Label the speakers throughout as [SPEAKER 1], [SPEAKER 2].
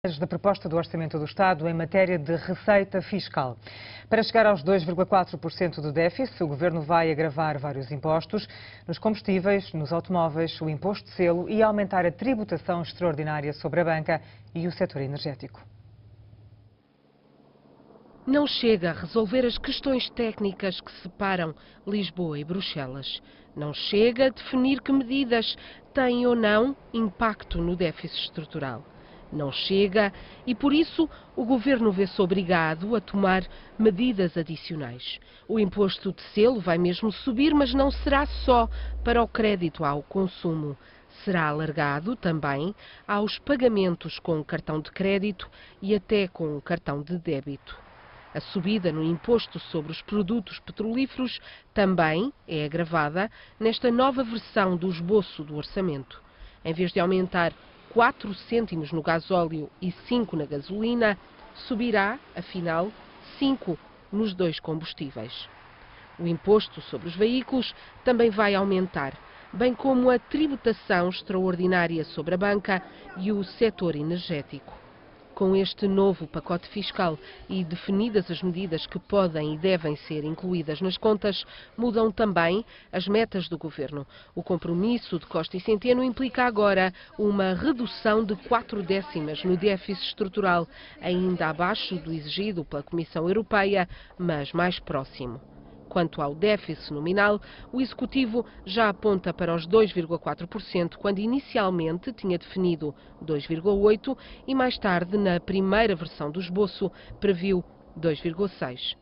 [SPEAKER 1] Da proposta do Orçamento do Estado em matéria de receita fiscal. Para chegar aos 2,4% do déficit, o Governo vai agravar vários impostos nos combustíveis, nos automóveis, o imposto de selo e aumentar a tributação extraordinária sobre a banca e o setor energético.
[SPEAKER 2] Não chega a resolver as questões técnicas que separam Lisboa e Bruxelas. Não chega a definir que medidas têm ou não impacto no déficit estrutural. Não chega e, por isso, o Governo vê-se obrigado a tomar medidas adicionais. O imposto de selo vai mesmo subir, mas não será só para o crédito ao consumo. Será alargado também aos pagamentos com cartão de crédito e até com cartão de débito. A subida no imposto sobre os produtos petrolíferos também é agravada nesta nova versão do esboço do orçamento. Em vez de aumentar 4 cêntimos no gasóleo e 5 na gasolina, subirá, afinal, 5 nos dois combustíveis. O imposto sobre os veículos também vai aumentar, bem como a tributação extraordinária sobre a banca e o setor energético. Com este novo pacote fiscal e definidas as medidas que podem e devem ser incluídas nas contas, mudam também as metas do Governo. O compromisso de Costa e Centeno implica agora uma redução de 4 décimas no déficit estrutural, ainda abaixo do exigido pela Comissão Europeia, mas mais próximo. Quanto ao déficit nominal, o Executivo já aponta para os 2,4%, quando inicialmente tinha definido 2,8% e mais tarde, na primeira versão do esboço, previu 2,6%.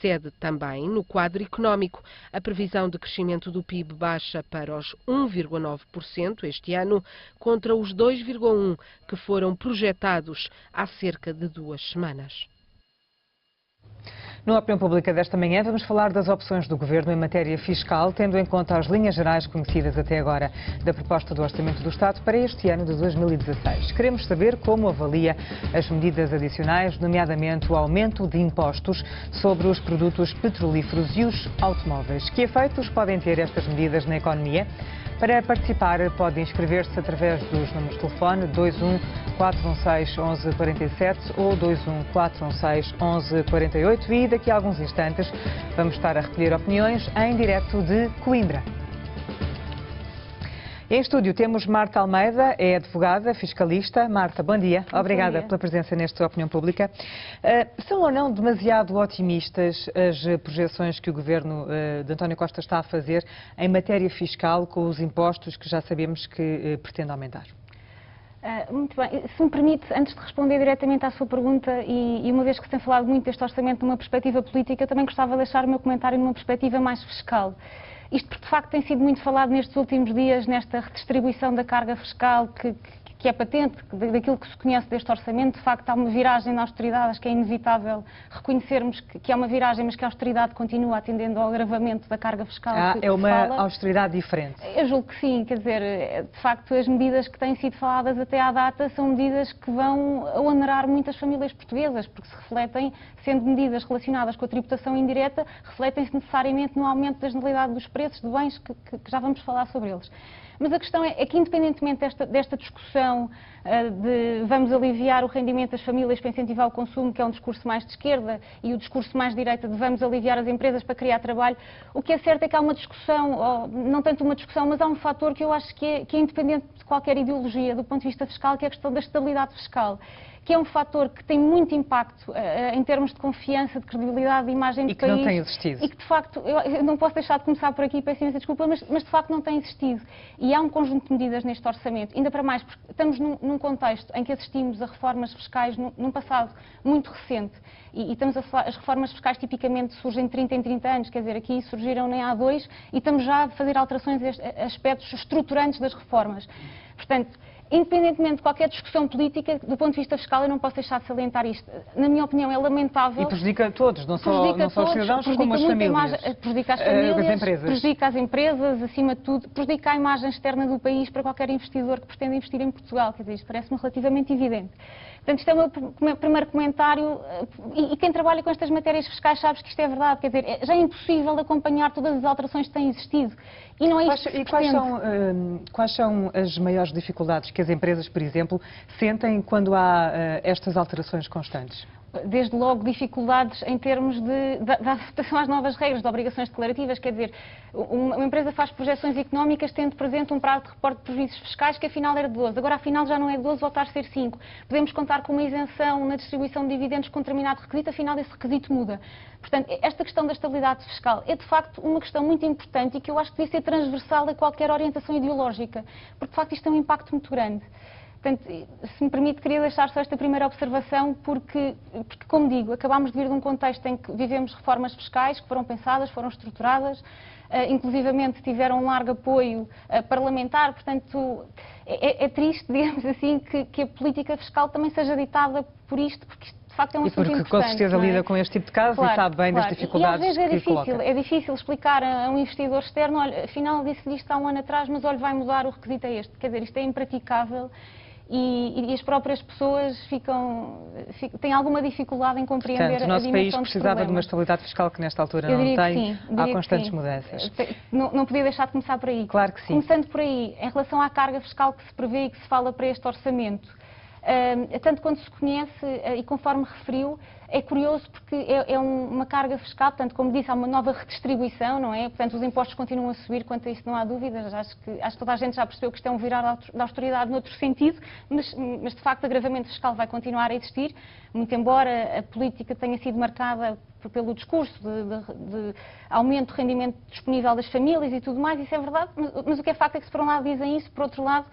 [SPEAKER 2] Cede também no quadro económico. A previsão de crescimento do PIB baixa para os 1,9% este ano, contra os 2,1% que foram projetados há cerca de 2 semanas.
[SPEAKER 1] Na opinião pública desta manhã, vamos falar das opções do Governo em matéria fiscal, tendo em conta as linhas gerais conhecidas até agora da proposta do Orçamento do Estado para este ano de 2016. Queremos saber como avalia as medidas adicionais, nomeadamente o aumento de impostos sobre os produtos petrolíferos e os automóveis. Que efeitos podem ter estas medidas na economia? Para participar, pode inscrever-se através dos números de telefone 21 416 1147 ou 21 416 1148 e daqui a alguns instantes vamos estar a recolher opiniões em direto de Coimbra. Em estúdio temos Marta Almeida, é advogada, fiscalista. Marta, bom dia. Obrigada pela presença nesta opinião pública. São ou não demasiado otimistas as projeções que o Governo de António Costa está a fazer em matéria fiscal com os impostos que já sabemos que pretende aumentar?
[SPEAKER 3] Muito bem. Se me permite, antes de responder diretamente à sua pergunta, e uma vez que se tem falado muito deste orçamento numa perspectiva política, também gostava de deixar o meu comentário numa perspectiva mais fiscal. Isto porque, de facto, tem sido muito falado nestes últimos dias, nesta redistribuição da carga fiscal que é patente, daquilo que se conhece deste orçamento. De facto, há uma viragem na austeridade, acho que é inevitável reconhecermos que é uma viragem, mas que a austeridade continua atendendo ao agravamento da carga fiscal.
[SPEAKER 1] É uma austeridade diferente? Eu
[SPEAKER 3] julgo que sim, quer dizer, de facto, as medidas que têm sido faladas até à data são medidas que vão onerar muitas famílias portuguesas, porque se refletem, sendo medidas relacionadas com a tributação indireta, refletem-se necessariamente no aumento da generalidade dos preços de bens que já vamos falar sobre eles. Mas a questão é que, independentemente desta discussão de vamos aliviar o rendimento das famílias para incentivar o consumo, que é um discurso mais de esquerda, e o discurso mais de direita de vamos aliviar as empresas para criar trabalho, o que é certo é que há uma discussão, ou não tanto uma discussão, mas há um fator que eu acho que é independente de qualquer ideologia do ponto de vista fiscal, que é a questão da estabilidade fiscal, que é um fator que tem muito impacto em termos de confiança, de credibilidade, de imagem do país.
[SPEAKER 1] E que não tem existido.
[SPEAKER 3] E que, de facto, eu não posso deixar de começar por aqui, peço imensa desculpa, mas de facto não tem existido. E há um conjunto de medidas neste orçamento, ainda para mais, porque estamos num contexto em que assistimos a reformas fiscais num passado muito recente. E estamos a falar, as reformas fiscais tipicamente surgem de 30 em 30 anos, quer dizer, aqui surgiram nem há 2 e estamos já a fazer alterações a aspectos estruturantes das reformas. Portanto, independentemente de qualquer discussão política, do ponto de vista fiscal, eu não posso deixar de salientar isto. Na minha opinião, é lamentável.
[SPEAKER 1] E prejudica a todos, não só os cidadãos, como as famílias.
[SPEAKER 3] Prejudica as famílias,
[SPEAKER 1] as empresas.
[SPEAKER 3] Prejudica as empresas, acima de tudo, prejudica a imagem externa do país para qualquer investidor que pretenda investir em Portugal. Quer dizer, isto parece-me relativamente evidente. Portanto, isto é o meu primeiro comentário, e quem trabalha com estas matérias fiscais sabe que isto é verdade, quer dizer, já é impossível acompanhar todas as alterações que têm existido. E não é isto que se pretende.
[SPEAKER 1] Quais são as maiores dificuldades que as empresas, por exemplo, sentem quando há estas alterações constantes?
[SPEAKER 3] Desde logo dificuldades em termos da adaptação às novas regras, de obrigações declarativas, quer dizer, uma empresa faz projeções económicas tendo presente um prazo de reporte de prejuízos fiscais que afinal era de 12, agora afinal já não é de 12, volta a ser 5. Podemos contar com uma isenção na distribuição de dividendos com determinado requisito, afinal esse requisito muda. Portanto, esta questão da estabilidade fiscal é de facto uma questão muito importante e que eu acho que devia ser transversal a qualquer orientação ideológica, porque de facto isto tem um impacto muito grande. Portanto, se me permite, queria deixar só esta primeira observação, porque, como digo, acabámos de vir de um contexto em que vivemos reformas fiscais que foram pensadas, foram estruturadas, inclusivamente tiveram um largo apoio parlamentar, portanto, é triste, digamos assim, que a política fiscal também seja ditada por isto, porque isto de facto é um assunto importante.
[SPEAKER 1] E porque com certeza lida com este tipo de casos, claro, e sabe bem das dificuldades
[SPEAKER 3] que coloca.
[SPEAKER 1] E às vezes
[SPEAKER 3] é difícil explicar a um investidor externo, olha, afinal disse-lhe isto há um ano atrás, mas olha, vai mudar, o requisito é este. Quer dizer, isto é impraticável. E as próprias pessoas têm alguma dificuldade em compreender.
[SPEAKER 1] Portanto, o nosso país precisava de uma estabilidade fiscal que nesta altura não tem. Há constantes mudanças.
[SPEAKER 3] Não podia deixar de começar por aí.
[SPEAKER 1] Claro que sim.
[SPEAKER 3] Começando por aí, em relação à carga fiscal que se prevê e que se fala para este orçamento, tanto quanto se conhece e conforme referiu, é curioso porque é uma carga fiscal, portanto, como disse, há uma nova redistribuição, não é? Portanto, os impostos continuam a subir, quanto a isso não há dúvidas. Acho que toda a gente já percebeu que isto é um virar da austeridade noutro sentido, mas de facto o agravamento fiscal vai continuar a existir, muito embora a política tenha sido marcada pelo discurso de aumento do rendimento disponível das famílias e tudo mais, isso é verdade, mas o que é facto é que se por um lado dizem isso, por outro lado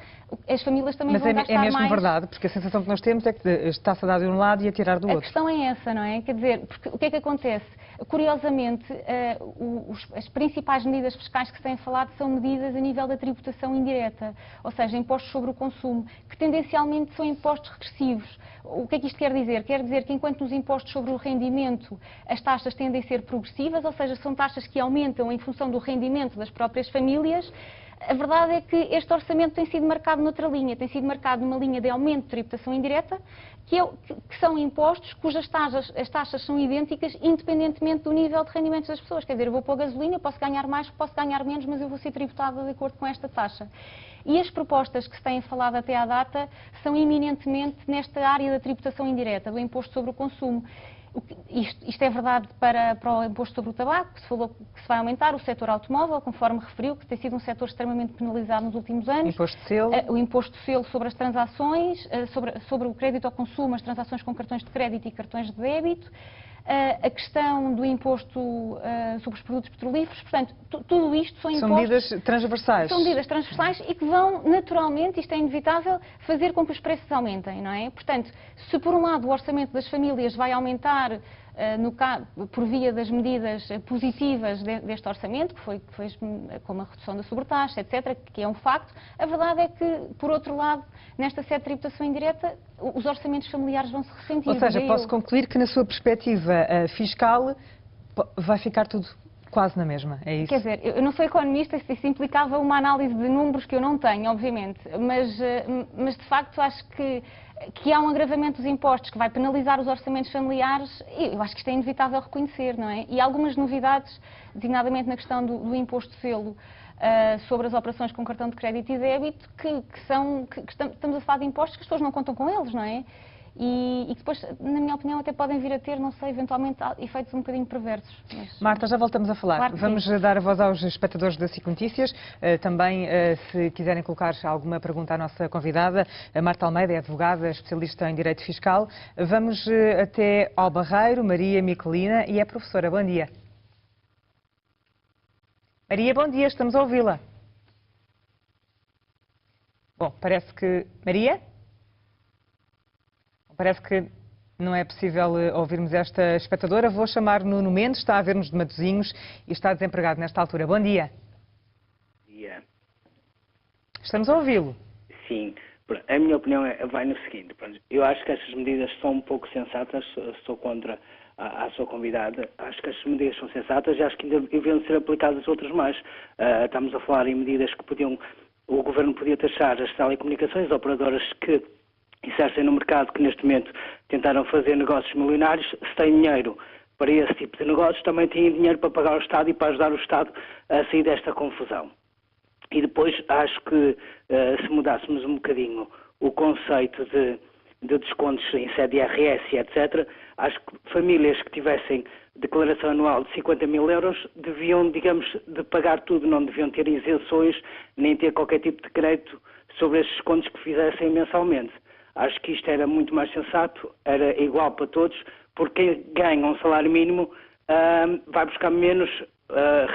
[SPEAKER 3] as famílias também vão gastar mais.
[SPEAKER 1] Mas é mesmo verdade, porque a sensação que nós temos é que está-se a dar de um lado e a tirar do outro.
[SPEAKER 3] A questão é essa, não é? Quer dizer, porque o que é que acontece? Curiosamente, as principais medidas fiscais que se têm falado são medidas a nível da tributação indireta, ou seja, impostos sobre o consumo, que tendencialmente são impostos regressivos. O que é que isto quer dizer? Quer dizer que enquanto nos impostos sobre o rendimento as taxas tendem a ser progressivas, ou seja, são taxas que aumentam em função do rendimento das próprias famílias, a verdade é que este orçamento tem sido marcado noutra linha, tem sido marcado numa linha de aumento de tributação indireta, que são impostos cujas taxas são idênticas independentemente do nível de rendimentos das pessoas. Quer dizer, eu vou pôr gasolina, posso ganhar mais, posso ganhar menos, mas eu vou ser tributada de acordo com esta taxa. E as propostas que se têm falado até à data são eminentemente nesta área da tributação indireta, do imposto sobre o consumo. Isto é verdade para o imposto sobre o tabaco, que se falou que se vai aumentar, o setor automóvel, conforme referiu, que tem sido um setor extremamente penalizado nos últimos anos.
[SPEAKER 1] Imposto de selo.
[SPEAKER 3] O imposto de selo sobre as transações, sobre o crédito ao consumo, as transações com cartões de crédito e cartões de débito. A questão do imposto sobre os produtos petrolíferos, portanto, tudo isto são impostos...
[SPEAKER 1] São medidas transversais.
[SPEAKER 3] São medidas transversais e que vão, naturalmente, isto é inevitável, fazer com que os preços aumentem, não é? Portanto, se por um lado o orçamento das famílias vai aumentar por via das medidas positivas deste orçamento, que foi como a redução da sobretaxa, etc., que é um facto, a verdade é que, por outro lado, nesta sede de tributação indireta, os orçamentos familiares vão se ressentir.
[SPEAKER 1] Ou seja, posso concluir que, na sua perspectiva fiscal, vai ficar tudo quase na mesma, é isso?
[SPEAKER 3] Quer dizer, eu não sou economista, isso implicava uma análise de números que eu não tenho, obviamente, mas de facto acho que há um agravamento dos impostos que vai penalizar os orçamentos familiares, e eu acho que isto é inevitável reconhecer, não é? E há algumas novidades, designadamente na questão do imposto de selo sobre as operações com cartão de crédito e débito, que estamos a falar de impostos que as pessoas não contam com eles, não é? E que depois, na minha opinião, até podem vir a ter, não sei, eventualmente efeitos um bocadinho perversos.
[SPEAKER 1] Marta, já voltamos a falar.
[SPEAKER 3] Claro,
[SPEAKER 1] vamos dar a voz aos espectadores da SIC Notícias. Também, se quiserem colocar alguma pergunta à nossa convidada, a Marta Almeida é advogada, especialista em Direito Fiscal. Vamos até ao Barreiro, Maria Miquelina, e é professora. Bom dia. Maria, bom dia, estamos a ouvi-la. Bom, parece que... Maria? Parece que não é possível ouvirmos esta espectadora. Vou chamar Nuno Mendes, está a ver-nos de Matosinhos e está desempregado nesta altura. Bom dia.
[SPEAKER 4] Bom dia.
[SPEAKER 1] Estamos a ouvi-lo.
[SPEAKER 4] Sim. A minha opinião vai no seguinte. Eu acho que estas medidas são um pouco sensatas. Sou contra a sua convidada. Acho que as medidas são sensatas e acho que ainda deviam ser aplicadas outras mais. Estamos a falar em medidas que o Governo podia taxar as telecomunicações, operadoras que inserem no mercado, que neste momento tentaram fazer negócios milionários, se têm dinheiro para esse tipo de negócios, também têm dinheiro para pagar o Estado e para ajudar o Estado a sair desta confusão. E depois acho que se mudássemos um bocadinho o conceito de descontos em sede IRS e etc., acho que famílias que tivessem declaração anual de 50 mil euros deviam, digamos, de pagar tudo, não deviam ter isenções, nem ter qualquer tipo de crédito sobre esses descontos que fizessem mensalmente. Acho que isto era muito mais sensato, era igual para todos, porque quem ganha um salário mínimo vai buscar menos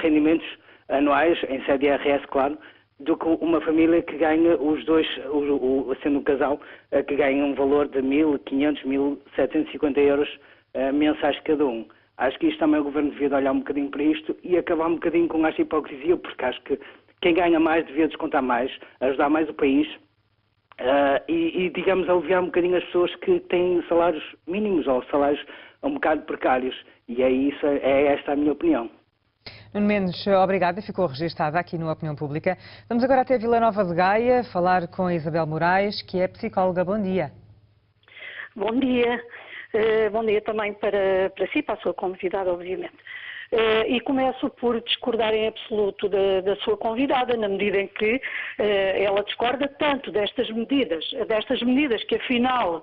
[SPEAKER 4] rendimentos anuais, em sede IRS, claro, do que uma família que ganha os dois, sendo um casal, que ganha um valor de 1.500, 1.750 euros mensais cada um. Acho que isto também o Governo devia de olhar um bocadinho para isto e acabar um bocadinho com esta hipocrisia, porque acho que quem ganha mais devia descontar mais, ajudar mais o país e digamos, aliviar um bocadinho as pessoas que têm salários mínimos ou salários um bocado precários. E é esta a minha opinião.
[SPEAKER 1] Nuno Mendes, obrigada, ficou registada aqui no Opinião Pública. Vamos agora até Vila Nova de Gaia falar com a Isabel Moraes, que é psicóloga. Bom dia.
[SPEAKER 5] Bom dia. Bom dia também para si, para a sua convidada, obviamente. E começo por discordar em absoluto da sua convidada, na medida em que ela discorda tanto destas medidas que afinal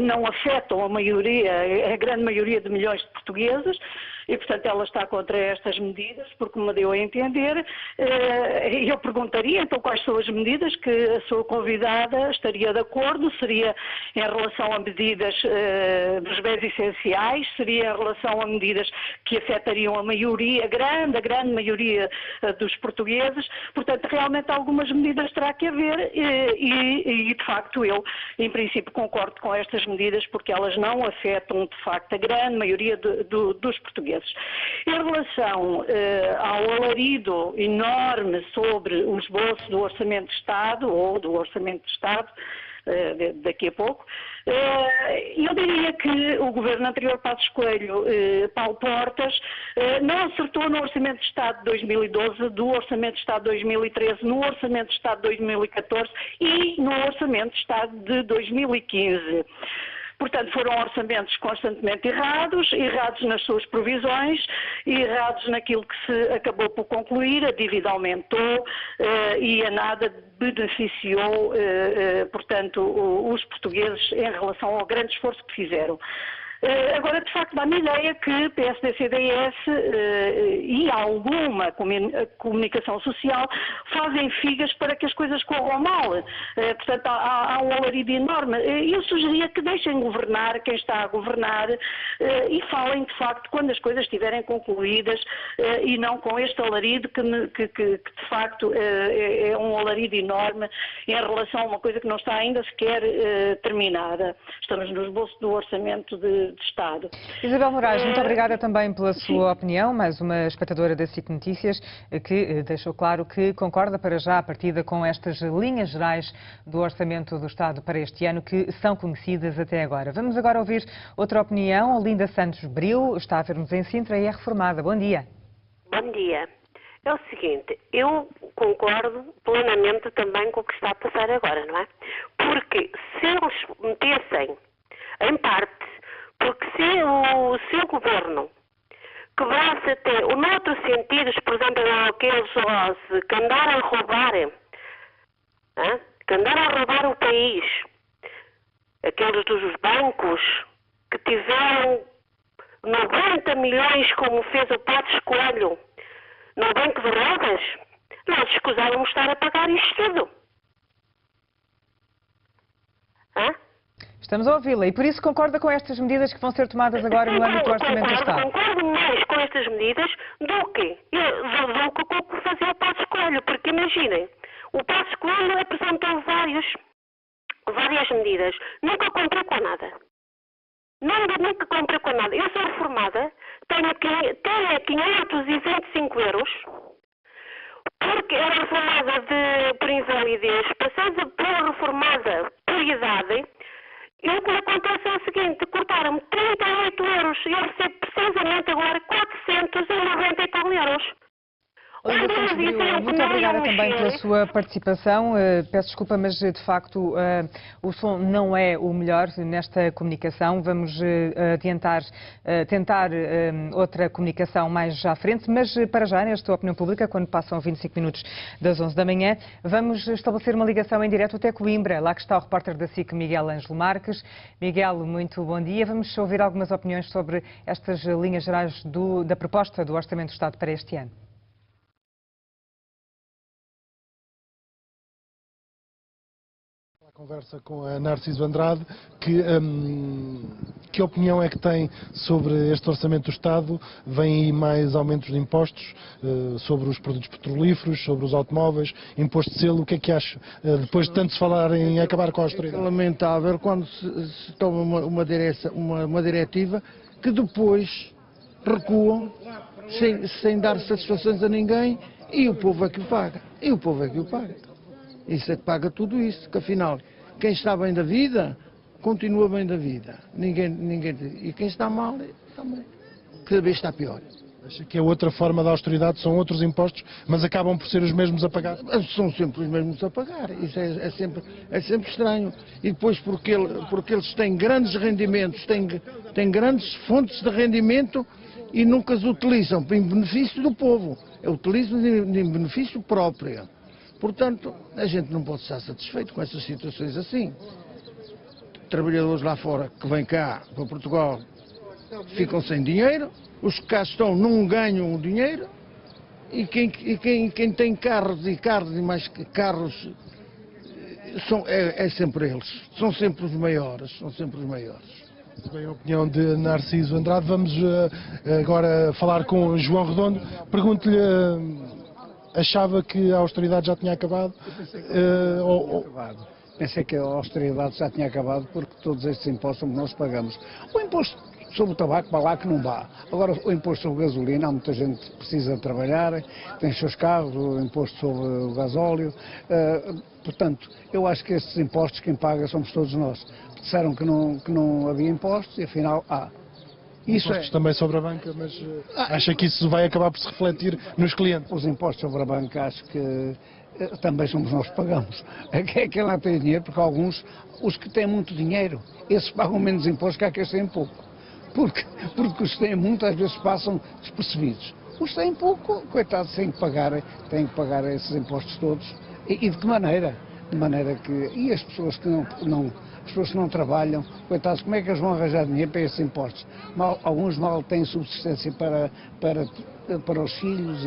[SPEAKER 5] não afetam a grande maioria de milhões de portugueses, e portanto ela está contra estas medidas, porque me deu a entender. Eu perguntaria então quais são as medidas que a sua convidada estaria de acordo, seria em relação a medidas dos bens essenciais, seria em relação a medidas que afetariam a grande maioria dos portugueses. Portanto, realmente algumas medidas terá que haver e de facto eu, em princípio, concordo com estas medidas porque elas não afetam, de facto, a grande maioria dos portugueses. Em relação ao alarido enorme sobre o esboço do Orçamento de Estado ou do Orçamento de Estado, daqui a pouco, eu diria que o governo anterior, Passos Coelho, Paulo Portas, não acertou no Orçamento de Estado de 2012, do Orçamento de Estado de 2013, no Orçamento de Estado de 2014 e no Orçamento de Estado de 2015. Portanto, foram orçamentos constantemente errados nas suas provisões, errados naquilo que se acabou por concluir, a dívida aumentou e a nada beneficiou, portanto, os portugueses em relação ao grande esforço que fizeram. Agora, de facto, dá-me ideia que PSD-CDS e alguma comunicação social fazem figas para que as coisas corram mal. Portanto, há um alarido enorme. Eu sugeria que deixem governar quem está a governar e falem, de facto, quando as coisas estiverem concluídas e não com este alarido que de facto, é um alarido enorme em relação a uma coisa que não está ainda sequer terminada. Estamos no esboço do orçamento de Estado.
[SPEAKER 1] Isabel Moraes, muito obrigada também pela sua opinião, mais uma espectadora da SIC Notícias que deixou claro que concorda para já à partida com estas linhas gerais do Orçamento do Estado para este ano que são conhecidas até agora. Vamos agora ouvir outra opinião. Olinda Santos Bril está a ver-nos em Sintra e é reformada. Bom dia.
[SPEAKER 6] Bom dia. É o seguinte, eu concordo plenamente também com o que está a passar agora, não é? Porque se eles metessem em parte, porque se o seu governo quebrasse até, ou noutros sentidos, por exemplo, aqueles que andaram a roubar, o país, aqueles dos bancos que tiveram 90 milhões, como fez o Passos Coelho, no Banco de Rodas, nós escusávamos estar a pagar isto tudo.
[SPEAKER 1] Estamos a ouvi-la e por isso concorda com estas medidas que vão ser tomadas agora no âmbito do Orçamento do Estado?
[SPEAKER 6] Concordo mais com estas medidas do que fazer o Passos Coelho, porque imaginem, o Passos Coelho apresentou várias medidas, nunca cumpriu com nada. Nunca cumpriu com nada. Eu sou reformada, tenho 525 euros, porque era reformada por invalidez, passei por reformada por idade. E o que me acontece é o seguinte, cortaram-me 38 euros e eu recebo precisamente agora 490 e tal euros.
[SPEAKER 1] Olinda Santos Bril, muito obrigada também pela sua participação. Peço desculpa, mas de facto o som não é o melhor nesta comunicação. Vamos tentar outra comunicação mais à frente, mas para já, nesta opinião pública, quando passam 25 minutos das 11 da manhã, vamos estabelecer uma ligação em direto até Coimbra. Lá que está o repórter da SIC, Miguel Ângelo Marques. Miguel, muito bom dia. Vamos ouvir algumas opiniões sobre estas linhas gerais da proposta do Orçamento do Estado para este ano.
[SPEAKER 7] Conversa com a Narciso Andrade, que opinião é que tem sobre este Orçamento do Estado? Vem aí mais aumentos de impostos sobre os produtos petrolíferos, sobre os automóveis, imposto de selo, o que é que acha? Depois de tanto se falar em acabar com a austeridade.
[SPEAKER 8] É lamentável quando se toma uma diretiva que depois recuam sem dar satisfações a ninguém e o povo é que o paga. Isso é que paga tudo isso, que afinal, quem está bem da vida, continua bem da vida. E quem está mal, também. Cada vez está pior.
[SPEAKER 7] Acha que é outra forma de austeridade, são outros impostos, mas acabam por ser os mesmos a pagar?
[SPEAKER 8] São sempre os mesmos a pagar. Isso é sempre estranho. E depois porque eles têm grandes rendimentos, têm grandes fontes de rendimento e nunca as utilizam em benefício do povo. Utilizam em benefício próprio. Portanto, a gente não pode estar satisfeito com essas situações assim. Trabalhadores lá fora que vêm cá, para Portugal, ficam sem dinheiro, os que cá estão não ganham o dinheiro e quem tem carros e mais carros é sempre eles. São sempre os maiores.
[SPEAKER 7] Bem, a opinião de Narciso Andrade. Vamos agora falar com João Redondo. Pergunto-lhe... Achava que a austeridade já tinha acabado?
[SPEAKER 9] Pensei que a austeridade já tinha acabado porque todos estes impostos que nós pagamos. O imposto sobre o tabaco, para lá que não vá. Agora, o imposto sobre a gasolina, há muita gente que precisa trabalhar, tem os seus carros, o imposto sobre o gasóleo. Portanto, eu acho que estes impostos quem paga somos todos nós. Disseram que não havia impostos e afinal há.
[SPEAKER 7] Impostos também sobre a banca, mas acha que isso vai acabar por se refletir nos clientes?
[SPEAKER 9] Os impostos sobre a banca acho que também somos nós que pagamos. Quem lá tem dinheiro, porque alguns, os que têm muito dinheiro, esses pagam menos impostos que aqueles que têm pouco. Porque os que têm muito às vezes passam despercebidos. Os que têm pouco, coitados, têm que pagar esses impostos todos. E de que maneira? De maneira que... E as pessoas que as pessoas que não trabalham, coitados, como é que eles vão arranjar dinheiro para esses impostos? Alguns mal têm subsistência para os filhos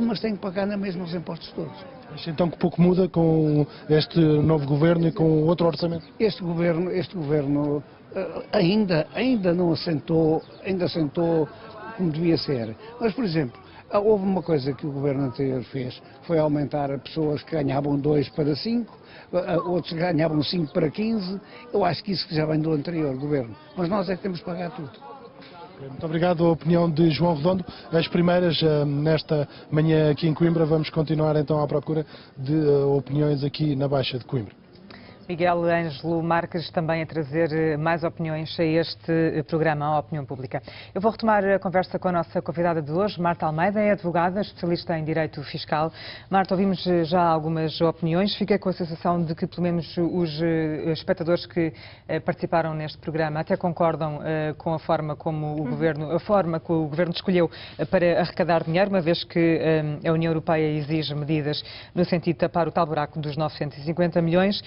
[SPEAKER 9] mas têm que pagar na mesma os impostos todos.
[SPEAKER 7] Acha então que pouco muda com este novo governo e com outro orçamento?
[SPEAKER 9] Este governo ainda não assentou como devia ser. Mas, por exemplo, houve uma coisa que o governo anterior fez, foi aumentar a pessoas que ganhavam 2 para 5, outros ganhavam 5 para 15. Eu acho que isso já vem do anterior governo. Mas nós é que temos que pagar tudo.
[SPEAKER 7] Muito obrigado. A opinião de João Redondo. As primeiras nesta manhã aqui em Coimbra. Vamos continuar então à procura de opiniões aqui na Baixa de Coimbra.
[SPEAKER 1] Miguel Ângelo Marques também a trazer mais opiniões a este programa, a Opinião Pública. Eu vou retomar a conversa com a nossa convidada de hoje, Marta Almeida, é advogada, especialista em Direito Fiscal. Marta, ouvimos já algumas opiniões. Fiquei com a sensação de que, pelo menos, os espectadores que participaram neste programa até concordam com a forma como o Governo escolheu para arrecadar dinheiro, uma vez que a União Europeia exige medidas no sentido de tapar o tal buraco dos 950 milhões.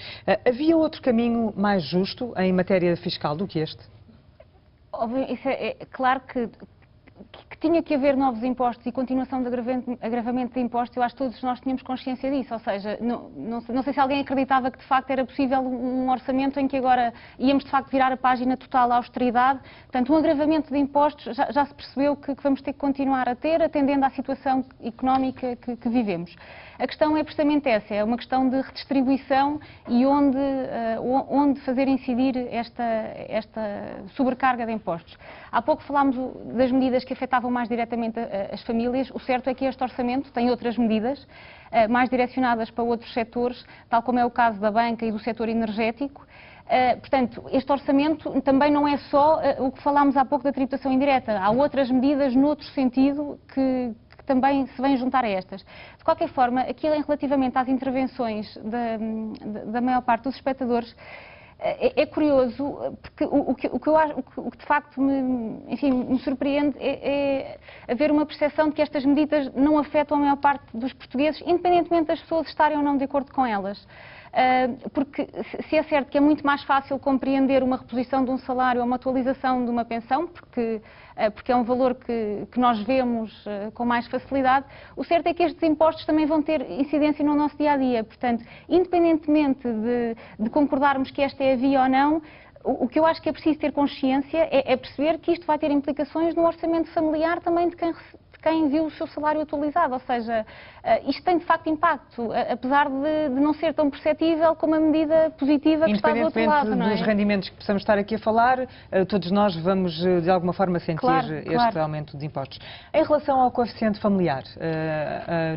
[SPEAKER 1] Havia outro caminho mais justo em matéria fiscal do que este?
[SPEAKER 3] Isso é claro que tinha que haver novos impostos e continuação de agravamento de impostos. Eu acho que todos nós tínhamos consciência disso, ou seja, não sei se alguém acreditava que de facto era possível um orçamento em que agora íamos de facto virar a página total à austeridade. Portanto, um agravamento de impostos já se percebeu que vamos ter que continuar a ter, atendendo à situação económica que vivemos. A questão é precisamente essa, é uma questão de redistribuição e onde fazer incidir esta sobrecarga de impostos. Há pouco falámos das medidas que afetavam mais diretamente as famílias. O certo é que este orçamento tem outras medidas mais direcionadas para outros setores, tal como é o caso da banca e do setor energético. Portanto, este orçamento também não é só o que falámos há pouco da tributação indireta. Há outras medidas noutro sentido que também se vêm juntar a estas. De qualquer forma, aquilo relativamente às intervenções da maior parte dos espectadores, é curioso, porque o que de facto me surpreende é haver uma percepção de que estas medidas não afetam a maior parte dos portugueses, independentemente das pessoas estarem ou não de acordo com elas. Porque se é certo que é muito mais fácil compreender uma reposição de um salário ou uma atualização de uma pensão, porque é um valor que nós vemos com mais facilidade, o certo é que estes impostos também vão ter incidência no nosso dia-a-dia. Portanto, independentemente de concordarmos que esta é a via ou não, o que eu acho que é preciso ter consciência é perceber que isto vai ter implicações no orçamento familiar também de quem viu o seu salário atualizado, ou seja, isto tem de facto impacto, apesar de não ser tão perceptível como a medida positiva que está do outro lado.
[SPEAKER 1] Independentemente dos rendimentos que possamos estar aqui a falar, todos nós vamos de alguma forma sentir este aumento de impostos. Em relação ao coeficiente familiar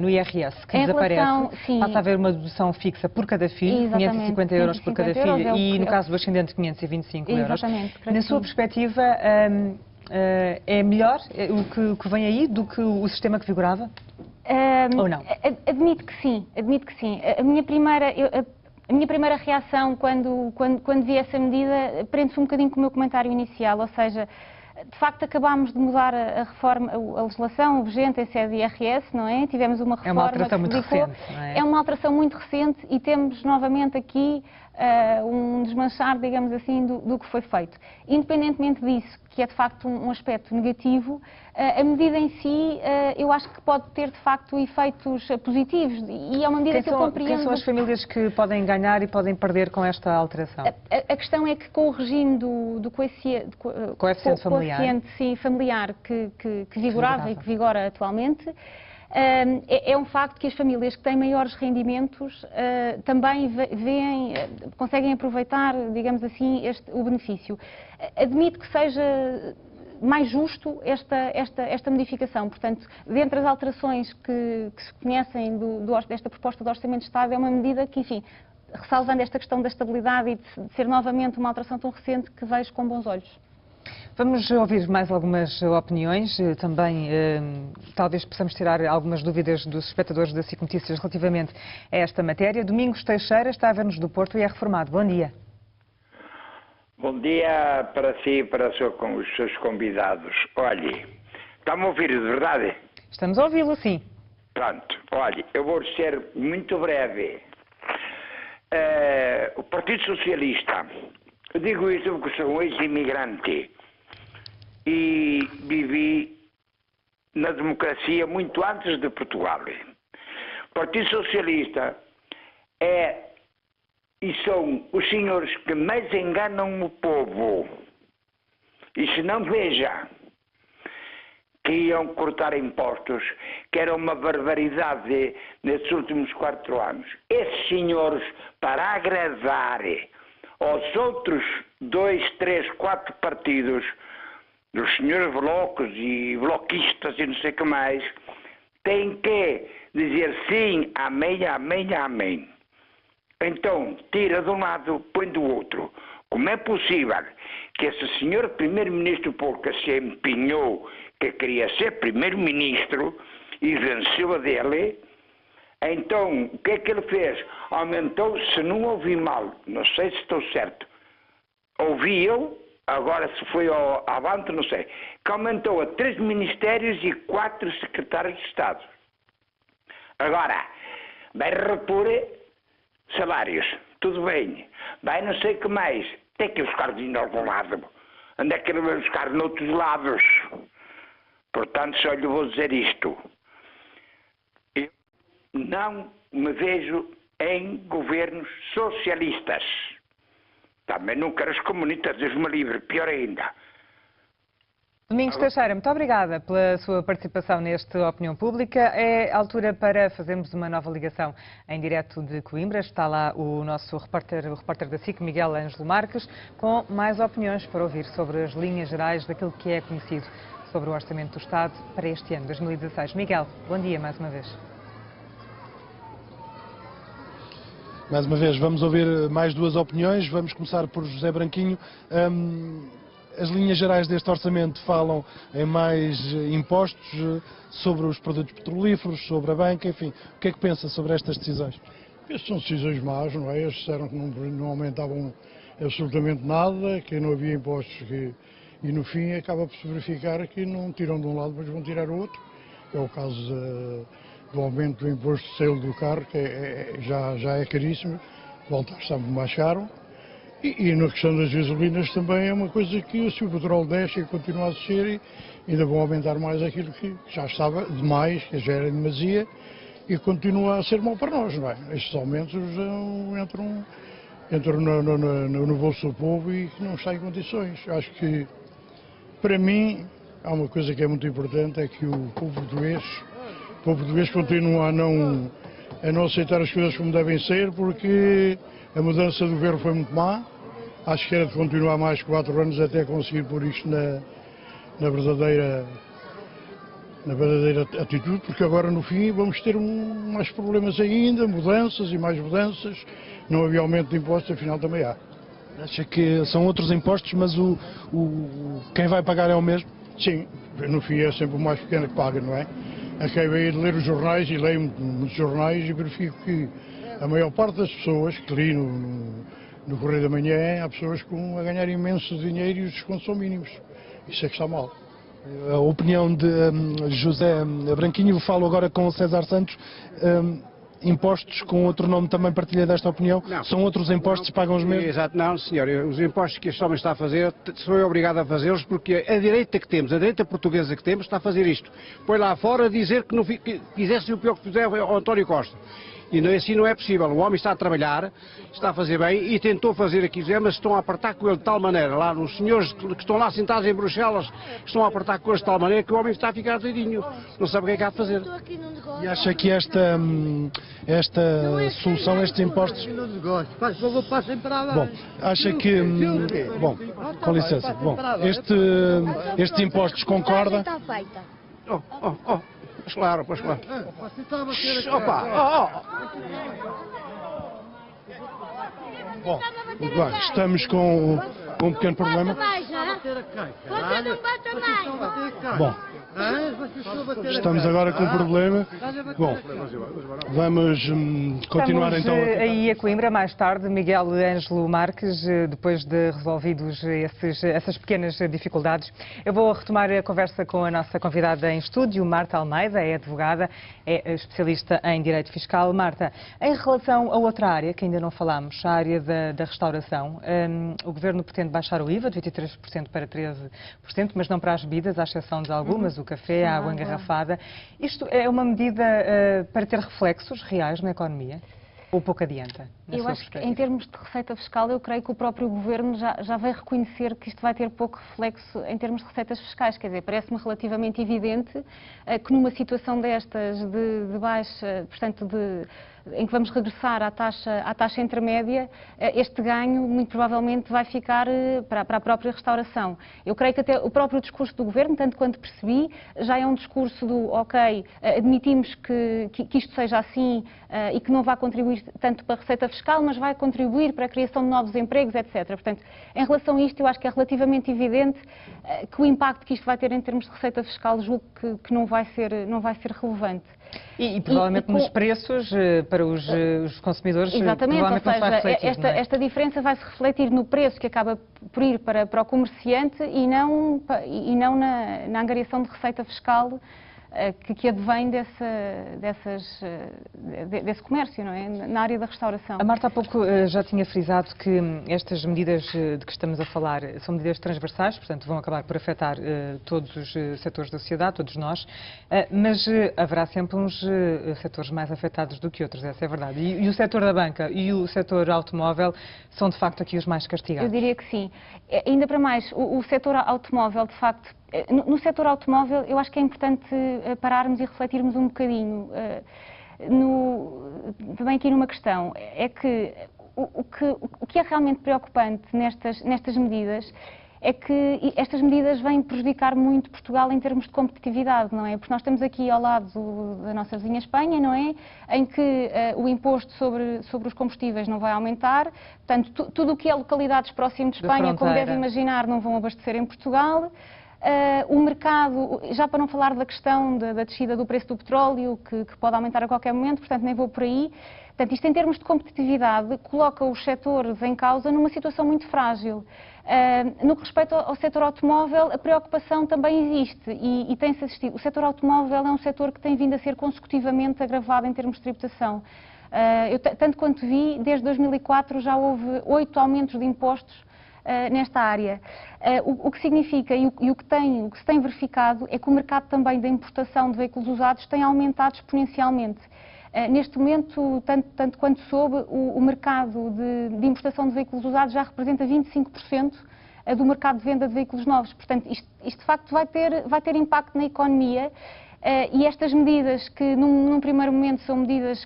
[SPEAKER 1] no IRS, que desaparece, passa a haver uma dedução fixa por cada filho, 550 euros por cada filho e no caso do ascendente 525 euros. Na sua perspectiva, é melhor o que vem aí do que o sistema que vigorava? Ou não?
[SPEAKER 3] Admito que sim. A minha primeira reação quando vi essa medida prende-se um bocadinho com o meu comentário inicial, ou seja, de facto acabámos de mudar a reforma, a legislação vigente em sede de IRS, não é? Tivemos uma reforma.
[SPEAKER 1] É uma alteração muito recente, não é?
[SPEAKER 3] É uma alteração muito recente e temos novamente aqui um desmanchar, digamos assim, do que foi feito. Independentemente disso, que é de facto um aspecto negativo, a medida em si eu acho que pode ter de facto efeitos positivos e é uma medida que eu compreendo.
[SPEAKER 1] Quem são as famílias que podem ganhar e podem perder com esta alteração?
[SPEAKER 3] A questão é que com o regime do
[SPEAKER 1] coeficiente
[SPEAKER 3] familiar que vigorava e que vigora atualmente, é um facto que as famílias que têm maiores rendimentos também conseguem aproveitar, digamos assim, o benefício. Admito que seja mais justo esta modificação. Portanto, dentre as alterações que se conhecem desta proposta de Orçamento de Estado, é uma medida que, enfim, ressalvando esta questão da estabilidade e de ser novamente uma alteração tão recente, que vejo com bons olhos.
[SPEAKER 1] Vamos ouvir mais algumas opiniões, também talvez possamos tirar algumas dúvidas dos espectadores da SIC Notícias relativamente a esta matéria. Domingos Teixeira está a ver-nos do Porto e é reformado. Bom dia.
[SPEAKER 10] Bom dia para si e para os seus convidados. Olhe, está-me a ouvir de verdade?
[SPEAKER 1] Estamos a ouvi-lo, sim.
[SPEAKER 10] Pronto, olhe, eu vou ser muito breve. O Partido Socialista, eu digo isso porque sou um ex-imigrante e vivi na democracia muito antes de Portugal. O Partido Socialista e são os senhores que mais enganam o povo. E se não veja que iam cortar impostos, que era uma barbaridade nesses últimos 4 anos. Esses senhores, para agradar aos outros 2, 3, 4 partidos, dos senhores blocos e bloquistas e não sei o que mais, têm que dizer sim, amém, amém, amém. Então, tira de um lado, põe do outro. Como é possível que esse senhor primeiro-ministro, porque se empenhou que queria ser primeiro-ministro e venceu a dele, então, o que é que ele fez? Aumentou, se não ouvi mal, não sei se estou certo, ouvi eu, agora se foi avante, não sei, que aumentou a 3 ministérios e 4 secretários de Estado. Agora, vai repor salários, tudo bem, vai não sei o que mais, tem que buscar dinheiro de algum lado, onde é que ele vai buscar noutros lados? Portanto, só lhe vou dizer isto, eu não me vejo em governos socialistas, também não quero os comunistas, Deus me livre, pior ainda.
[SPEAKER 1] Domingos Teixeira, muito obrigada pela sua participação neste Opinião Pública. É a altura para fazermos uma nova ligação em direto de Coimbra. Está lá o nosso repórter da SIC, Miguel Ângelo Marques, com mais opiniões para ouvir sobre as linhas gerais daquilo que é conhecido sobre o Orçamento do Estado para este ano, 2016. Miguel, bom dia mais uma vez.
[SPEAKER 7] Mais uma vez, vamos ouvir mais 2 opiniões. Vamos começar por José Branquinho. As linhas gerais deste orçamento falam em mais impostos sobre os produtos petrolíferos, sobre a banca, enfim. O que é que pensa sobre estas decisões?
[SPEAKER 8] Estas são decisões más, não é? Eles disseram que não aumentavam absolutamente nada, que não havia impostos e no fim acaba por se verificar que não tiram de um lado, mas vão tirar o outro. É o caso do aumento do imposto de selo do carro, que já é caríssimo, volta a estar muito mais caro. E na questão das gasolinas também é uma coisa que se o petróleo desce e continua a descer, ainda vão aumentar mais aquilo que já estava demais, que já era demasia, e continua a ser mau para nós, não é? Estes aumentos entram no bolso do povo e que não está em condições. Acho que, para mim, há uma coisa que é muito importante, é que o povo português continua a não aceitar as coisas como devem ser, porque a mudança do governo foi muito má. Acho que era de continuar mais 4 anos até conseguir pôr isto na verdadeira atitude, porque agora no fim vamos ter mais problemas ainda, mudanças e mais mudanças. Não havia aumento de impostos, afinal também há.
[SPEAKER 7] Acha que são outros impostos, mas quem vai pagar é o mesmo?
[SPEAKER 8] Sim, no fim é sempre o mais pequeno que paga, não é? Acabei de ler os jornais e leio muitos jornais e verifico que a maior parte das pessoas que li no Correio da Manhã, há pessoas a ganhar imenso dinheiro e os descontos são mínimos. Isso é que está mal.
[SPEAKER 7] A opinião de José Branquinho, falo agora com o César Santos. Impostos com outro nome também partilha desta opinião?
[SPEAKER 11] Não.
[SPEAKER 7] São outros impostos que pagam os mesmos?
[SPEAKER 11] Exato, não, senhor. Os impostos que este homem está a fazer, sou eu obrigado a fazê-los porque a direita que temos, a direita portuguesa que temos, está a fazer isto. Põe lá fora dizer que fizesse o pior que fizer ao António Costa. E assim não é possível. O homem está a trabalhar, está a fazer bem e tentou fazer aqui, mas estão a apertar com ele de tal maneira, lá os senhores que estão lá sentados em Bruxelas, estão a apertar com ele de tal maneira que o homem está a ficar doidinho. Não sabe o que é que há de fazer.
[SPEAKER 7] E acha que esta solução, estes impostos... Bom, acha que... Bom, com licença. Bom, estes impostos concorda?
[SPEAKER 11] Pois claro. Opa!
[SPEAKER 7] Bom, muito bem, estamos com um pequeno problema. Bom, estamos agora com um problema. Bom, vamos continuar então.
[SPEAKER 1] Aí a Coimbra, mais tarde, Miguel Ângelo Marques, depois de resolvidos essas pequenas dificuldades. Eu vou retomar a conversa com a nossa convidada em estúdio, Marta Almeida, é advogada, é especialista em Direito Fiscal. Marta, em relação a outra área que ainda não falámos, a área da restauração, o Governo pretende baixar o IVA de 23% para 13%, mas não para as bebidas, à exceção de algumas, o café, a água engarrafada. Isto é uma medida para ter reflexos reais na economia? Ou pouco adianta?
[SPEAKER 3] Eu acho que em termos de receita fiscal, eu creio que o próprio Governo já vai reconhecer que isto vai ter pouco reflexo em termos de receitas fiscais. Quer dizer, parece-me relativamente evidente que numa situação destas de baixa, portanto, em que vamos regressar à taxa intermédia, este ganho muito provavelmente vai ficar para a própria restauração. Eu creio que até o próprio discurso do Governo, tanto quanto percebi, já é um discurso do ok, admitimos que isto seja assim e que não vai contribuir tanto para a receita fiscal, mas vai contribuir para a criação de novos empregos, etc. Portanto, em relação a isto, eu acho que é relativamente evidente que o impacto que isto vai ter em termos de receita fiscal, julgo que não vai ser relevante.
[SPEAKER 1] E provavelmente nos preços para os consumidores.
[SPEAKER 3] Exatamente, ou seja, esta diferença vai se refletir no preço que acaba por ir para o comerciante e não na angariação de receita fiscal que advém desse comércio, não é? Na área da restauração.
[SPEAKER 1] A Marta há pouco já tinha frisado que estas medidas de que estamos a falar são medidas transversais, portanto vão acabar por afetar todos os setores da sociedade, todos nós, mas haverá sempre uns setores mais afetados do que outros, essa é a verdade. E o setor da banca e o setor automóvel são de facto aqui os mais castigados.
[SPEAKER 3] Eu diria que sim. Ainda para mais, o setor automóvel, de facto, no setor automóvel, eu acho que é importante pararmos e refletirmos um bocadinho. Também aqui numa questão, é que o que é realmente preocupante nestas medidas é que estas medidas vêm prejudicar muito Portugal em termos de competitividade, não é? Porque nós estamos aqui ao lado da nossa vizinha Espanha, não é? Em que o imposto sobre os combustíveis não vai aumentar, portanto, tudo o que é localidades próximas de Espanha, como deve imaginar, não vão abastecer em Portugal. O mercado, já para não falar da questão da descida do preço do petróleo, que pode aumentar a qualquer momento, portanto nem vou por aí. Portanto, isto em termos de competitividade coloca os setores em causa numa situação muito frágil. No que respeita ao setor automóvel, a preocupação também existe e tem-se assistido. O setor automóvel é um setor que tem vindo a ser consecutivamente agravado em termos de tributação. Tanto quanto vi, desde 2004 já houve 8 aumentos de impostos nesta área. O que significa e o que se tem verificado é que o mercado também da importação de veículos usados tem aumentado exponencialmente. Neste momento, tanto quanto soube, o mercado de importação de veículos usados já representa 25% do mercado de venda de veículos novos. Portanto, isto de facto vai ter impacto na economia e estas medidas que num primeiro momento são medidas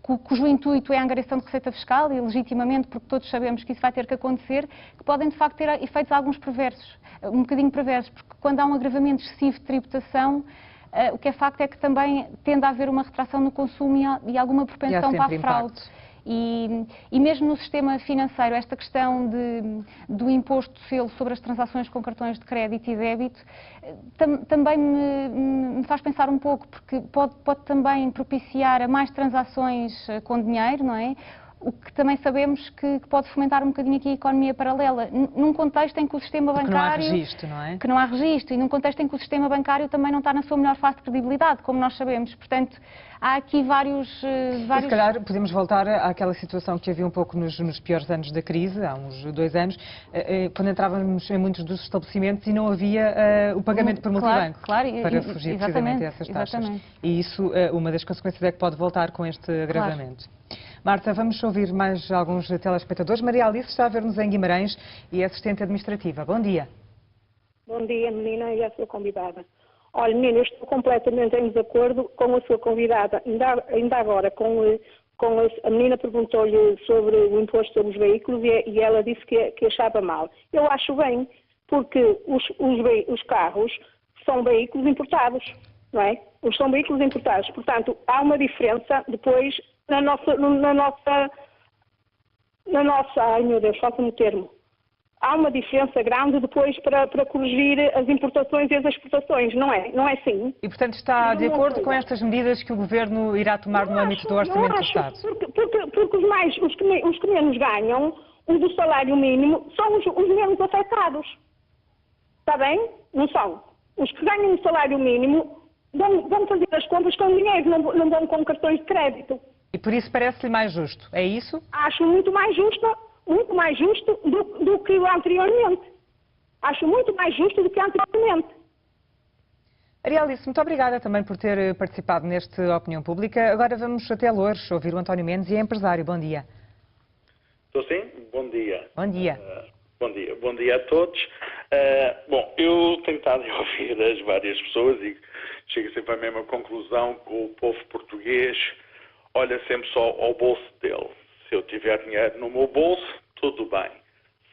[SPEAKER 3] cujo intuito é a angariação de receita fiscal e legitimamente, porque todos sabemos que isso vai ter que acontecer, que podem de facto ter efeitos alguns perversos, um bocadinho perversos, porque quando há um agravamento excessivo de tributação, o que é facto é que também tende a haver uma retração no consumo e alguma propensão para a fraude. E mesmo no sistema financeiro, esta questão do imposto de selo sobre as transações com cartões de crédito e débito também me faz pensar um pouco, porque pode também propiciar a mais transações com dinheiro, não é? O que também sabemos que pode fomentar um bocadinho aqui a economia paralela, num contexto em que o sistema bancário...
[SPEAKER 1] Que não há registro, não é?
[SPEAKER 3] Que não há registro, e num contexto em que o sistema bancário também não está na sua melhor fase de credibilidade, como nós sabemos. Portanto, há aqui vários...
[SPEAKER 1] E se calhar podemos voltar àquela situação que havia um pouco nos piores anos da crise, há uns 2 anos, quando entrávamos em muitos dos estabelecimentos e não havia o pagamento por multibanco, para fugir precisamente a essas taxas.
[SPEAKER 3] Exatamente.
[SPEAKER 1] E isso, uma das consequências é que pode voltar com este agravamento. Marta, vamos ouvir mais alguns telespectadores. Maria Alice está a ver-nos em Guimarães e é assistente administrativa. Bom dia.
[SPEAKER 12] Bom dia, menina, e a sua convidada. Olha, menina, eu estou completamente em desacordo com a sua convidada. Ainda agora, a menina perguntou-lhe sobre o imposto sobre os veículos e ela disse que achava mal. Eu acho bem, porque os carros são veículos importados, não é? São veículos importados. Portanto, há uma diferença depois na nossa, ai meu Deus, falta-me o termo. Há uma diferença grande depois para corrigir as importações e as exportações, não é? Não é assim?
[SPEAKER 1] E, portanto, está de acordo com estas medidas que o Governo irá tomar no âmbito do Orçamento do Estado?
[SPEAKER 12] Porque os que menos ganham, os do salário mínimo, são os menos afetados. Está bem? Não são. Os que ganham o salário mínimo vão fazer as compras com dinheiro, não vão com cartões de crédito.
[SPEAKER 1] E por isso parece-lhe mais justo, é isso?
[SPEAKER 12] Acho muito mais justo do que anteriormente. Acho muito mais justo do que anteriormente.
[SPEAKER 1] Maria Alice, muito obrigada também por ter participado neste Opinião Pública. Agora vamos até Loures, ouvir o António Mendes e é empresário. Bom dia.
[SPEAKER 13] Estou sim? Bom dia.
[SPEAKER 1] Bom dia.
[SPEAKER 13] Bom dia a todos. Bom, eu tenho estado a ouvir as várias pessoas e chego sempre à mesma conclusão que o povo português olha sempre só ao bolso dele. Se eu tiver dinheiro no meu bolso, tudo bem.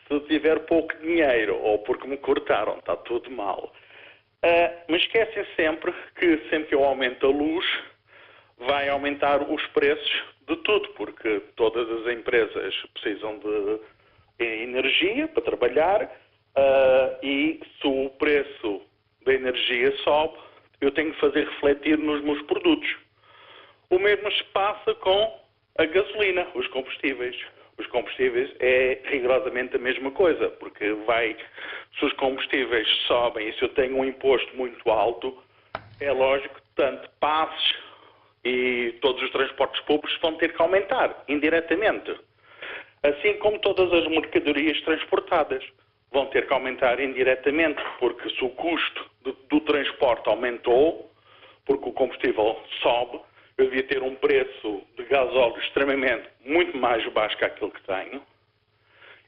[SPEAKER 13] Se eu tiver pouco dinheiro ou porque me cortaram, está tudo mal. Mas esquecem sempre que eu aumento a luz, vai aumentar os preços de tudo, porque todas as empresas precisam de energia para trabalhar e se o preço da energia sobe, eu tenho que fazer refletir nos meus produtos. O mesmo se passa com a gasolina, os combustíveis. Os combustíveis é rigorosamente a mesma coisa, porque se os combustíveis sobem e se eu tenho um imposto muito alto, é lógico que tanto passes e todos os transportes públicos vão ter que aumentar, indiretamente. Assim como todas as mercadorias transportadas vão ter que aumentar indiretamente, porque se o custo do transporte aumentou, porque o combustível sobe, eu devia ter um preço de gasóleo extremamente muito mais baixo que aquilo que tenho.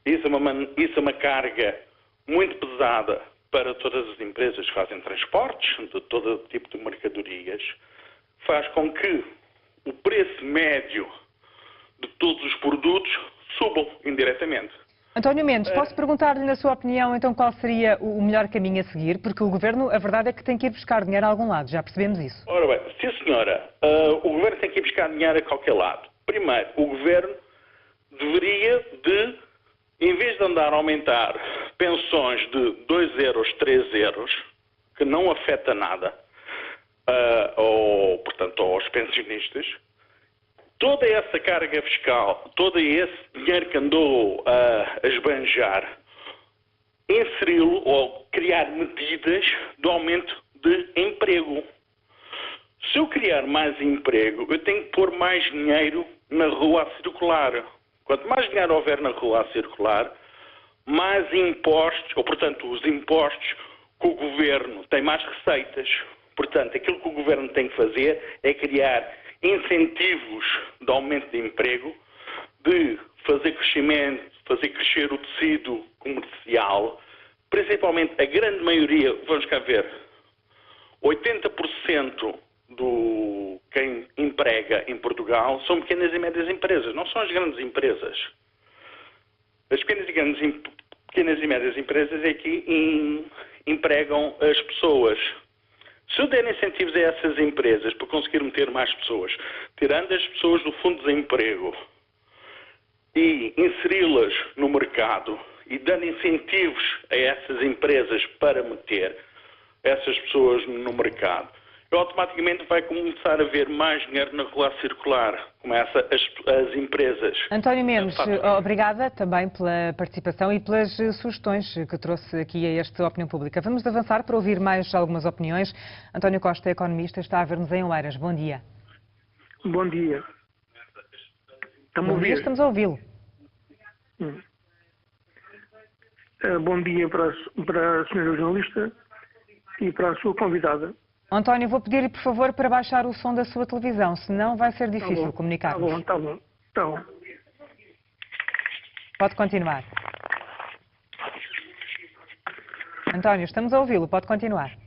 [SPEAKER 13] Isso é uma carga muito pesada para todas as empresas que fazem transportes, de todo tipo de mercadorias. Faz com que o preço médio de todos os produtos subam indiretamente.
[SPEAKER 1] António Mendes, posso perguntar-lhe, na sua opinião, então, qual seria o melhor caminho a seguir? Porque o Governo, a verdade é que tem que ir buscar dinheiro a algum lado, já percebemos isso.
[SPEAKER 13] Ora bem, sim senhora, o Governo tem que ir buscar dinheiro a qualquer lado. Primeiro, o Governo deveria de, em vez de andar a aumentar pensões de 2 euros, 3 euros, que não afeta nada, portanto, aos pensionistas, toda essa carga fiscal, todo esse dinheiro que andou a esbanjar, inseri-lo ou criar medidas de aumento de emprego. Se eu criar mais emprego, eu tenho que pôr mais dinheiro na rua a circular. Quanto mais dinheiro houver na rua a circular, mais impostos, ou portanto os impostos que o Governo tem mais receitas. Portanto, aquilo que o Governo tem que fazer é criar incentivos de aumento de emprego, de fazer crescimento, fazer crescer o tecido comercial, principalmente a grande maioria, vamos cá ver, 80% do quem emprega em Portugal são pequenas e médias empresas, não são as grandes empresas. As pequenas e médias empresas é que empregam as pessoas. Se eu der incentivos a essas empresas para conseguir meter mais pessoas, tirando as pessoas do fundo de desemprego e inseri-las no mercado e dando incentivos a essas empresas para meter essas pessoas no mercado, automaticamente vai começar a haver mais dinheiro na rua a circular. Começa as empresas.
[SPEAKER 1] António Mendes, obrigada também pela participação e pelas sugestões que trouxe aqui a esta opinião pública. Vamos avançar para ouvir mais algumas opiniões. António Costa, economista, está a ver-nos em Oeiras. Bom dia.
[SPEAKER 14] Bom dia.
[SPEAKER 1] Bom dia, estamos a ouvi-lo.
[SPEAKER 14] Bom dia para a senhora jornalista e para a sua convidada.
[SPEAKER 1] António, vou pedir-lhe, por favor, para baixar o som da sua televisão, senão vai ser difícil comunicarmos.
[SPEAKER 14] Tá bom.
[SPEAKER 1] Pode continuar. António, estamos a ouvi-lo, pode continuar.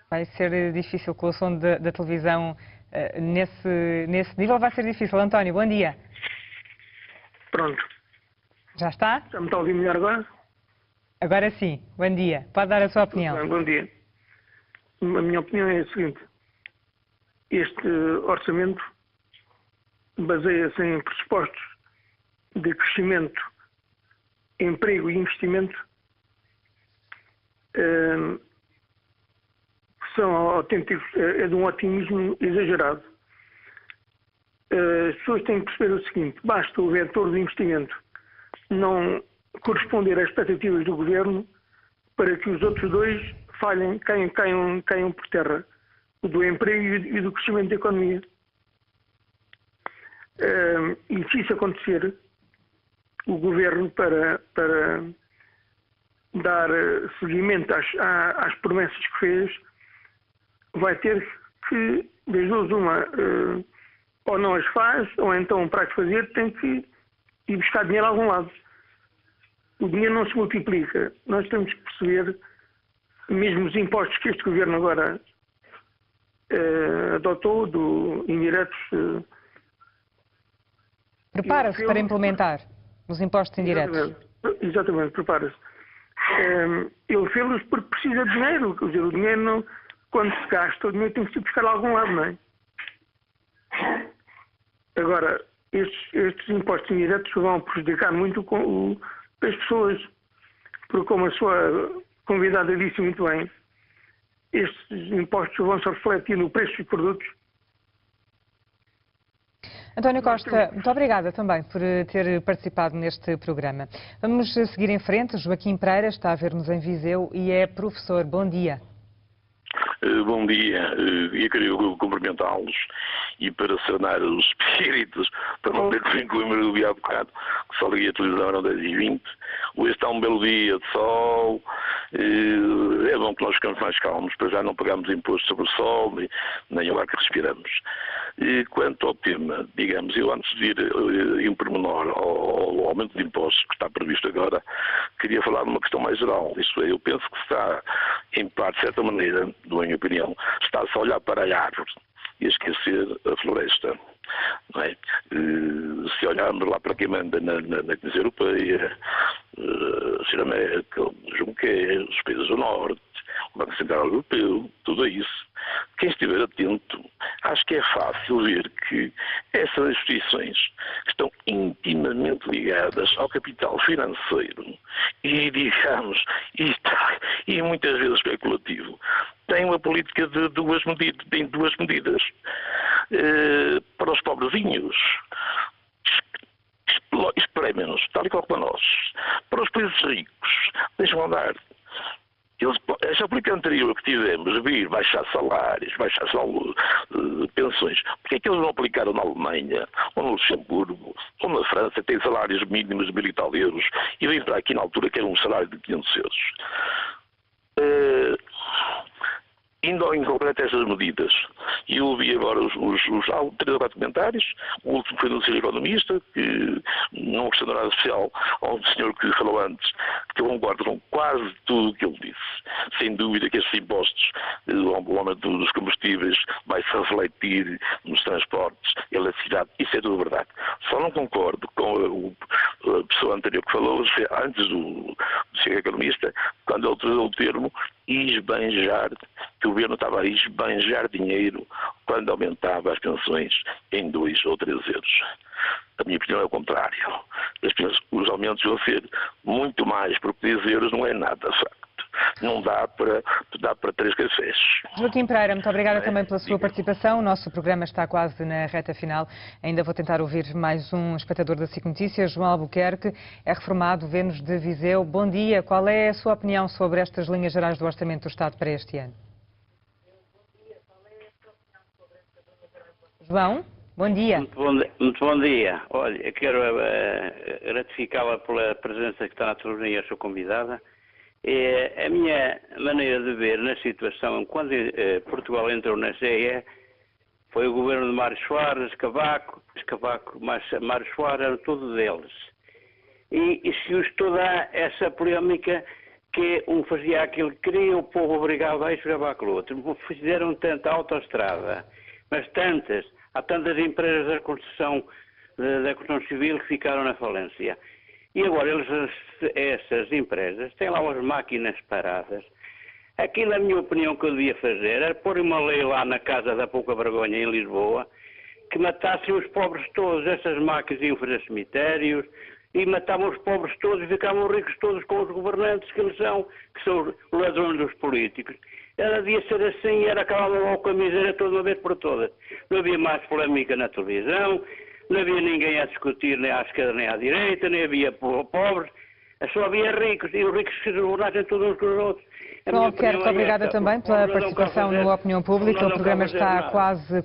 [SPEAKER 1] Vai ser difícil com o som da televisão nesse nível, vai ser difícil. António, bom dia.
[SPEAKER 14] Pronto.
[SPEAKER 1] Já está?
[SPEAKER 14] Já me está a ouvir melhor agora?
[SPEAKER 1] Agora sim, bom dia. Pode dar a sua opinião.
[SPEAKER 14] Bem, bom dia. A minha opinião é a seguinte. Este orçamento baseia-se em pressupostos de crescimento, emprego e investimento que são autênticos, é de um otimismo exagerado. As pessoas têm que perceber o seguinte, basta o vetor do investimento não corresponder às expectativas do Governo para que os outros dois falhem, caiam por terra, o do emprego e do crescimento da economia. E se isso acontecer, o Governo, para dar seguimento às promessas que fez, vai ter que, das duas uma, ou não as faz, ou então, para as fazer, tem que ir buscar dinheiro a algum lado. O dinheiro não se multiplica. Nós temos que perceber, mesmo os impostos que este Governo agora adotou, indiretos...
[SPEAKER 1] Prepara-se para implementar os impostos indiretos.
[SPEAKER 14] Exatamente, prepara-se. Ele fez-los porque precisa de dinheiro. Quer dizer, o dinheiro, não, quando se gasta, o dinheiro tem que se buscar a algum lado, não é? Agora, estes impostos indiretos vão prejudicar muito as pessoas, porque, como a sua convidada disse muito bem, estes impostos vão se refletir no preço dos produtos.
[SPEAKER 1] António Costa, muito obrigada também por ter participado neste programa. Vamos seguir em frente. Joaquim Pereira está a ver-nos em Viseu e é professor. Bom dia.
[SPEAKER 15] Bom dia, eu queria cumprimentá-los e para sanar os espíritos, para não ter que vir com o meu dia há bocado, que só liguei a televisão, eram 10h20. Hoje está um belo dia de sol, é bom que nós ficamos mais calmos, para já não pagamos imposto sobre o sol, nem o ar que respiramos. E quanto ao tema, digamos, eu antes de ir em pormenor ao aumento de impostos que está previsto agora, queria falar de uma questão mais geral. Isto é, eu penso que está, em parte, de certa maneira, na minha opinião, está-se a olhar para a árvore e a esquecer a floresta. não é? Se olharmos lá para quem manda na Comissão Europeia, a Sra. Merkel, Juncker, os países do Norte, o Banco Central Europeu, tudo isso, quem estiver atento, acho que é fácil ver que essas instituições estão intimamente ligadas ao capital financeiro e, digamos, e muitas vezes especulativo, têm uma política de duas medidas. Para os pobrezinhos, espremem-nos, tal e qual para nós. Para os países ricos, deixam andar. Essa política anterior que tivemos, vir baixar salários, baixar pensões, porque é que eles não aplicaram na Alemanha, ou no Luxemburgo, ou na França, que tem salários mínimos de 1.000 e tal euros, e vêm para aqui na altura que era um salário de 500 euros. Indo em concreto a essas medidas, e eu ouvi agora os 3 ou 4 comentários, o último foi do Sr. Economista, que não gostou nada especial ao senhor que falou antes, que eu concordo com quase tudo o que ele disse. Sem dúvida que estes impostos, o aumento dos combustíveis vai-se refletir nos transportes, eletricidade, isso é tudo verdade. Só não concordo com a pessoa anterior que falou, antes do Sr. Economista, quando ele utilizou o termo esbanjar, que o governo estava a esbanjar dinheiro quando aumentava as pensões em 2 ou 3 euros. A minha opinião é o contrário. Os aumentos vão ser muito mais, porque 10 euros não é nada, facto. Não dá para 3 cafés.
[SPEAKER 1] Joaquim Pereira, muito obrigada também pela sua participação. O nosso programa está quase na reta final. Ainda vou tentar ouvir mais um espectador da SIC Notícias. João Albuquerque é reformado, vê-nos de Viseu. Bom dia. Qual é a sua opinião sobre estas linhas gerais do Orçamento do Estado para este ano? João, bom dia.
[SPEAKER 16] Muito bom dia. Olha, eu quero ratificá-la pela presença que está na televisão e a sua convidada. A minha maneira de ver na situação, quando Portugal entrou na CE, foi o governo de Mário Soares, Cavaco, Mário Soares, eram todos deles. E se toda essa polémica que um fazia aquilo que queria, o povo obrigava a isso, obrigava aquilo outro. Fizeram tanta autoestrada, mas há tantas empresas da construção civil que ficaram na falência. E agora essas empresas têm lá umas máquinas paradas. Aquilo, na minha opinião, que eu devia fazer era pôr uma lei lá na Casa da Pouca Vergonha, em Lisboa, que matassem os pobres todos. Essas máquinas iam fazer cemitérios e matavam os pobres todos e ficavam ricos todos com os governantes que são os ladrões dos políticos. Ela devia ser assim, era acabar logo com a miséria toda uma vez por todas. Não havia mais polémica na televisão, não havia ninguém a discutir nem à esquerda nem à direita, nem havia pobres, só havia ricos, e os ricos se governassem todos uns com os outros.
[SPEAKER 1] João Albuquerque, obrigada também pela participação no Opinião Pública. O programa está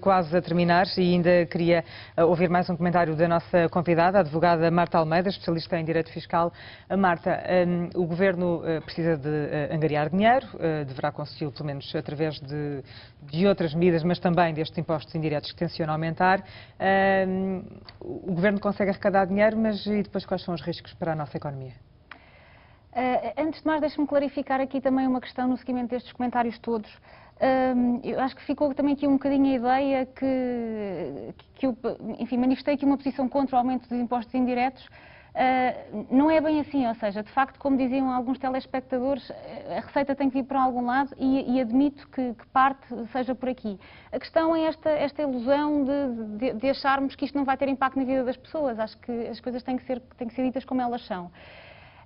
[SPEAKER 1] quase a terminar e ainda queria ouvir mais um comentário da nossa convidada, a advogada Marta Almeida, especialista em Direito Fiscal. Marta, o Governo precisa de angariar dinheiro, deverá consegui-lo pelo menos através de outras medidas, mas também destes impostos indiretos que tenciona aumentar. O Governo consegue arrecadar dinheiro, mas e depois quais são os riscos para a nossa economia?
[SPEAKER 3] Antes de mais, deixe-me clarificar aqui também uma questão no seguimento destes comentários todos. Eu acho que ficou também aqui um bocadinho a ideia que eu, enfim, manifestei aqui uma posição contra o aumento dos impostos indiretos. Não é bem assim, ou seja, de facto, como diziam alguns telespectadores, a receita tem que vir para algum lado e admito que parte seja por aqui. A questão é esta ilusão de acharmos que isto não vai ter impacto na vida das pessoas. Acho que as coisas têm que ser ditas como elas são.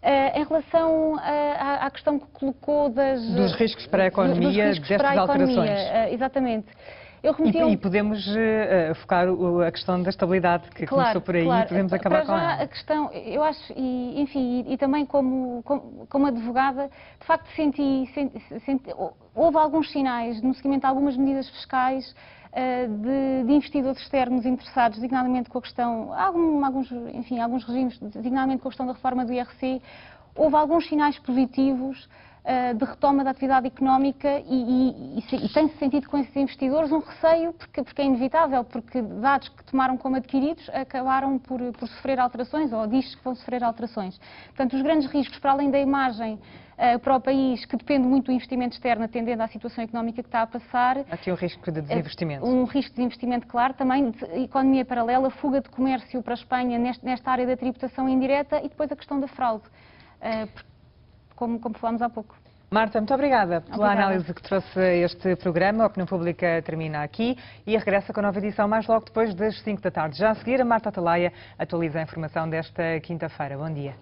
[SPEAKER 3] Em relação à questão que colocou dos
[SPEAKER 1] riscos para a economia, destas alterações.
[SPEAKER 3] Exatamente.
[SPEAKER 1] E podemos focar a questão da estabilidade, que começou por aí, e podemos acabar com ela.
[SPEAKER 3] A questão, eu acho, e também como advogada, de facto houve alguns sinais no seguimento de algumas medidas fiscais de investidores externos interessados, designadamente com a questão, alguns regimes, designadamente com a questão da reforma do IRC. Houve alguns sinais positivos de retoma da atividade económica e tem-se sentido com esses investidores um receio, porque é inevitável, porque dados que tomaram como adquiridos acabaram por sofrer alterações, ou diz que vão sofrer alterações. Portanto, os grandes riscos, para além da imagem para o país, que depende muito do investimento externo, atendendo à situação económica que está a passar.
[SPEAKER 1] Há aqui um risco de desinvestimento.
[SPEAKER 3] Um risco de desinvestimento, claro, também de economia paralela, fuga de comércio para a Espanha nesta área da tributação indireta e depois a questão da fraude, como falámos há pouco.
[SPEAKER 1] Marta, muito obrigada pela análise que trouxe a este programa. A Opinião Pública termina aqui e regressa com a nova edição mais logo depois das 5 da tarde. Já a seguir, a Marta Atalaia atualiza a informação desta quinta-feira. Bom dia.